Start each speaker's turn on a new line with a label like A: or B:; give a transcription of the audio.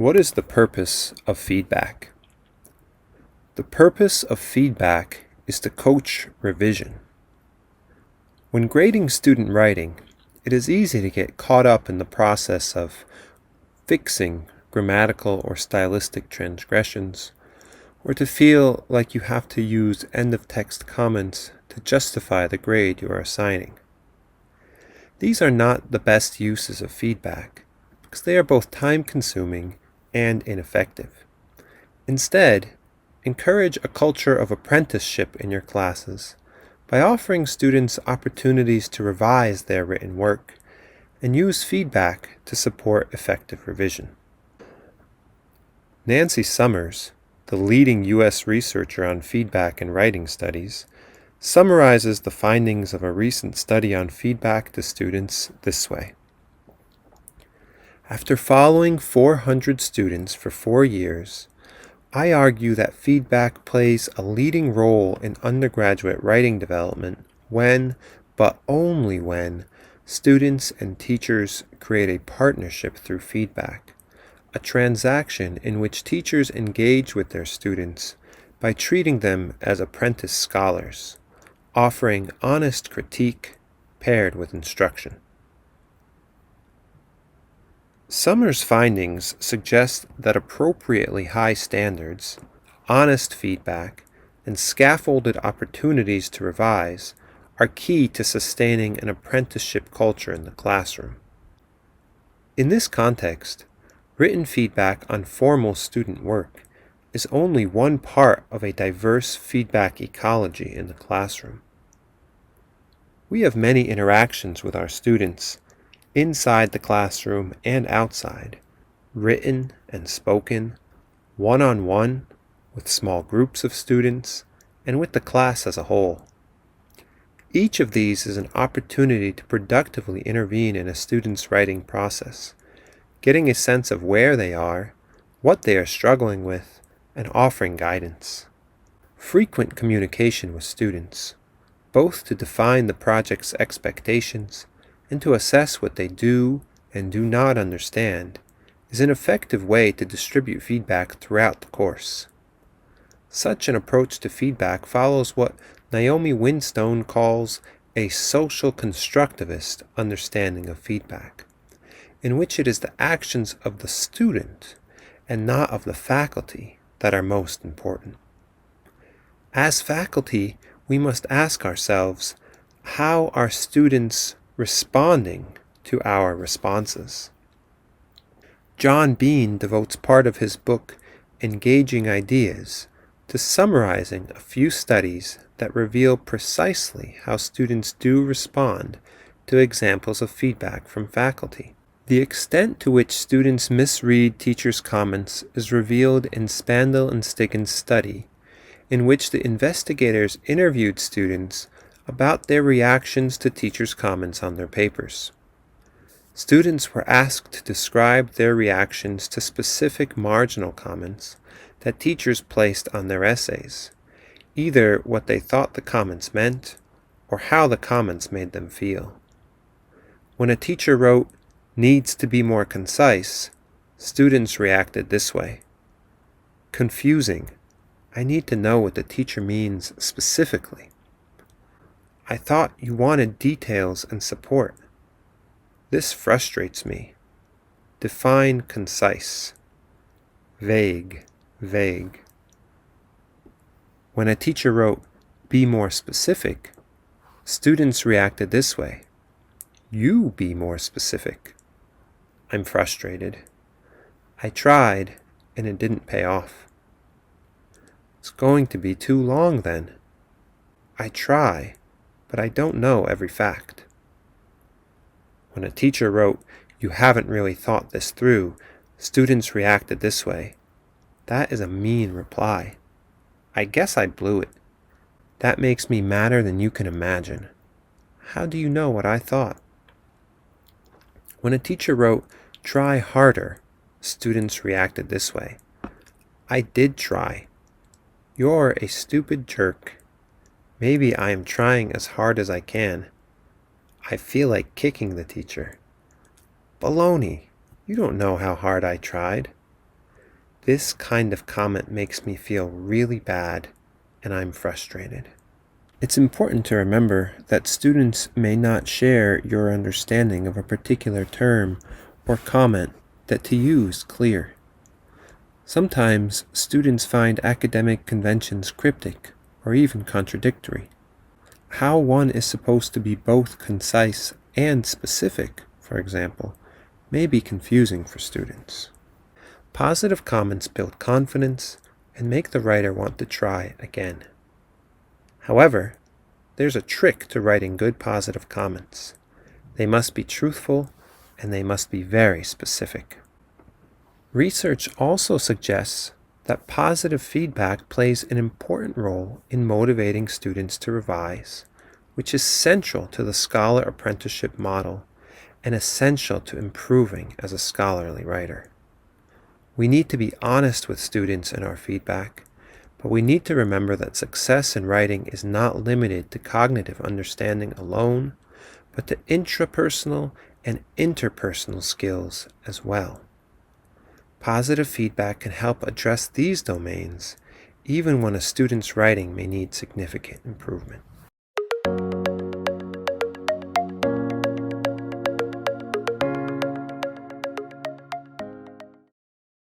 A: What is the purpose of feedback? The purpose of feedback is to coach revision. When grading student writing, it is easy to get caught up in the process of fixing grammatical or stylistic transgressions, or to feel like you have to use end-of-text comments to justify the grade you are assigning. These are not the best uses of feedback, because they are both time-consuming and ineffective. Instead, encourage a culture of apprenticeship in your classes by offering students opportunities to revise their written work and use feedback to support effective revision. Nancy Summers, the leading U.S. researcher on feedback in writing studies, summarizes the findings of a recent study on feedback to students this way. After following 400 students for 4 years, I argue that feedback plays a leading role in undergraduate writing development when, but only when, students and teachers create a partnership through feedback, a transaction in which teachers engage with their students by treating them as apprentice scholars, offering honest critique paired with instruction. Summers' findings suggest that appropriately high standards, honest feedback, and scaffolded opportunities to revise are key to sustaining an apprenticeship culture in the classroom. In this context, written feedback on formal student work is only one part of a diverse feedback ecology in the classroom. We have many interactions with our students inside the classroom and outside, written and spoken, one-on-one, with small groups of students, and with the class as a whole. Each of these is an opportunity to productively intervene in a student's writing process, getting a sense of where they are, what they are struggling with, and offering guidance. Frequent communication with students, both to define the project's expectations and to assess what they do and do not understand, is an effective way to distribute feedback throughout the course. Such an approach to feedback follows what Naomi Winstone calls a social constructivist understanding of feedback, in which it is the actions of the student and not of the faculty that are most important. As faculty, we must ask ourselves, how are students responding to our responses? John Bean devotes part of his book, Engaging Ideas, to summarizing a few studies that reveal precisely how students do respond to examples of feedback from faculty. The extent to which students misread teachers' comments is revealed in Spandl and Stiggin's study, in which the investigators interviewed students about their reactions to teachers' comments on their papers. Students were asked to describe their reactions to specific marginal comments that teachers placed on their essays, either what they thought the comments meant or how the comments made them feel. When a teacher wrote, "needs to be more concise," students reacted this way. "Confusing. I need to know what the teacher means specifically." "I thought you wanted details and support." "This frustrates me." Define concise. Vague, vague. When a teacher wrote, "be more specific," students reacted this way. "You be more specific." "I'm frustrated." "I tried, and it didn't pay off." "It's going to be too long then." "I try, but I don't know every fact." When a teacher wrote, "you haven't really thought this through," students reacted this way. "That is a mean reply. I guess I blew it. That makes me madder than you can imagine. How do you know what I thought?" When a teacher wrote, "try harder," students reacted this way. "I did try. You're a stupid jerk. Maybe I am trying as hard as I can. I feel like kicking the teacher." "Baloney. You don't know how hard I tried." This kind of comment makes me feel really bad, and I'm frustrated. It's important to remember that students may not share your understanding of a particular term or comment that to you is clear. Sometimes students find academic conventions cryptic or even contradictory. How one is supposed to be both concise and specific, for example, may be confusing for students. Positive comments build confidence and make the writer want to try again. However, there's a trick to writing good positive comments. They must be truthful and they must be very specific. Research also suggests that positive feedback plays an important role in motivating students to revise, which is central to the scholar apprenticeship model and essential to improving as a scholarly writer. We need to be honest with students in our feedback, but we need to remember that success in writing is not limited to cognitive understanding alone, but to intrapersonal and interpersonal skills as well. Positive feedback can help address these domains, even when a student's writing may need significant improvement.